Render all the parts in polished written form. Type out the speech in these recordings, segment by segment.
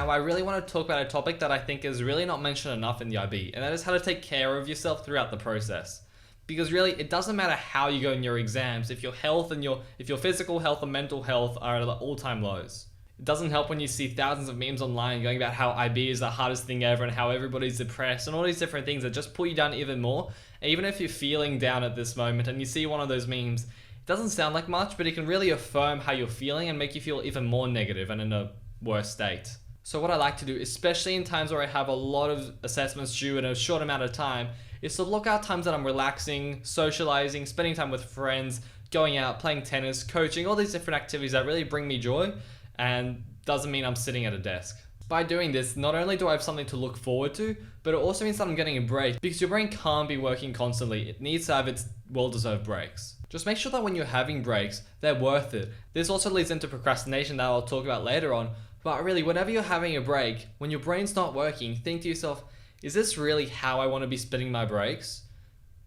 Now, I really want to talk about a topic that I think is really not mentioned enough in the IB, and that is how to take care of yourself throughout the process. Because really, it doesn't matter how you go in your exams if your health and if your physical health and mental health are at all-time lows. It doesn't help when you see thousands of memes online going about how IB is the hardest thing ever and how everybody's depressed and all these different things that just pull you down even more. And even if you're feeling down at this moment and you see one of those memes, it doesn't sound like much, but it can really affirm how you're feeling and make you feel even more negative and in a worse state. So what I like to do, especially in times where I have a lot of assessments due in a short amount of time, is to look out times that I'm relaxing, socializing, spending time with friends, going out, playing tennis, coaching, all these different activities that really bring me joy and doesn't mean I'm sitting at a desk. By doing this, not only do I have something to look forward to, but it also means that I'm getting a break because your brain can't be working constantly. It needs to have its well-deserved breaks. Just make sure that when you're having breaks, they're worth it. This also leads into procrastination that I'll talk about later on. But really, whenever you're having a break, when your brain's not working, think to yourself, is this really how I want to be spending my breaks?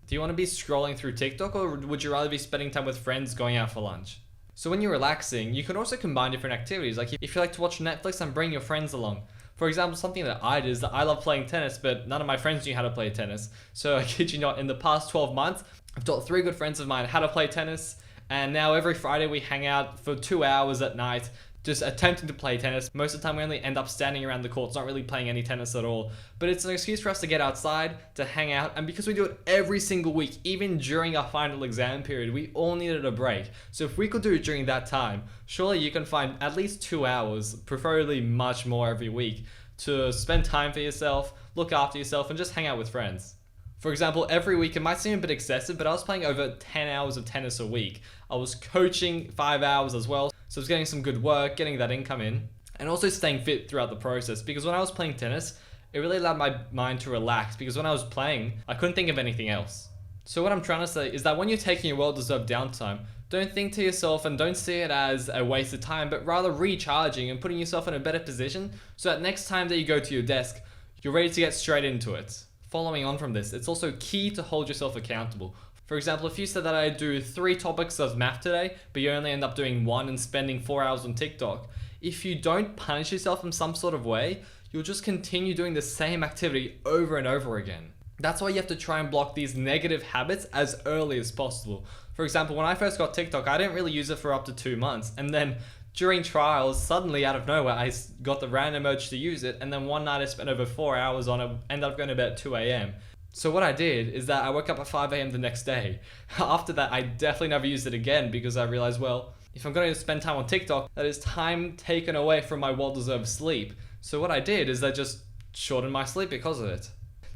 Do you want to be scrolling through TikTok, or would you rather be spending time with friends going out for lunch? So when you're relaxing, you can also combine different activities. Like if you like to watch Netflix and bring your friends along. For example, something that I did is that I love playing tennis, but none of my friends knew how to play tennis. So I kid you not, in the past 12 months, I've taught 3 good friends of mine how to play tennis. And now every Friday we hang out for 2 hours at night, just attempting to play tennis. Most of the time we only end up standing around the courts, not really playing any tennis at all. But it's an excuse for us to get outside, to hang out, and because we do it every single week, even during our final exam period, we all needed a break. So if we could do it during that time, surely you can find at least 2 hours, preferably much more every week, to spend time for yourself, look after yourself, and just hang out with friends. For example, every week, it might seem a bit excessive, but I was playing over 10 hours of tennis a week. I was coaching 5 hours as well, so I was getting some good work, getting that income in, and also staying fit throughout the process. Because when I was playing tennis, it really allowed my mind to relax, because when I was playing, I couldn't think of anything else. So what I'm trying to say is that when you're taking your well-deserved downtime, don't think to yourself and don't see it as a waste of time, but rather recharging and putting yourself in a better position so that next time that you go to your desk, you're ready to get straight into it. Following on from this, it's also key to hold yourself accountable. For example, if you said that I do 3 topics of math today, but you only end up doing 1 and spending 4 hours on TikTok, if you don't punish yourself in some sort of way, you'll just continue doing the same activity over and over again. That's why you have to try and block these negative habits as early as possible. For example, when I first got TikTok, I didn't really use it for up to 2 months, and then during trials, suddenly out of nowhere, I got the random urge to use it, and then one night I spent over 4 hours on it, ended up going to bed at 2 a.m. So what I did is that I woke up at 5 a.m. the next day. After that, I definitely never used it again because I realized, well, if I'm going to spend time on TikTok, that is time taken away from my well-deserved sleep. So what I did is I just shortened my sleep because of it.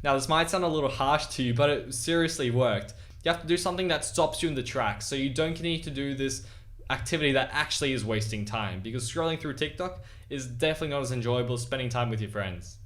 Now, this might sound a little harsh to you, but it seriously worked. You have to do something that stops you in the tracks, so you don't need to do this activity that actually is wasting time, because scrolling through TikTok is definitely not as enjoyable as spending time with your friends.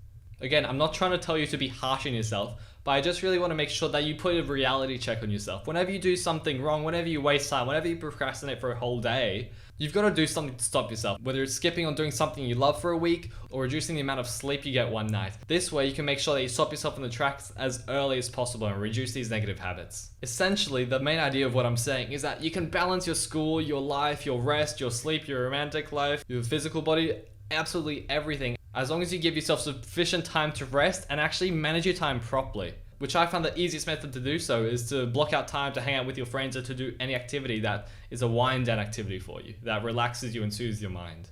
Again, I'm not trying to tell you to be harsh on yourself, but I just really want to make sure that you put a reality check on yourself. Whenever you do something wrong, whenever you waste time, whenever you procrastinate for a whole day, you've got to do something to stop yourself. Whether it's skipping on doing something you love for a week or reducing the amount of sleep you get one night. This way you can make sure that you stop yourself in the tracks as early as possible and reduce these negative habits. Essentially, the main idea of what I'm saying is that you can balance your school, your life, your rest, your sleep, your romantic life, your physical body, absolutely everything, as long as you give yourself sufficient time to rest and actually manage your time properly. Which I found the easiest method to do so is to block out time to hang out with your friends or to do any activity that is a wind down activity for you, that relaxes you and soothes your mind.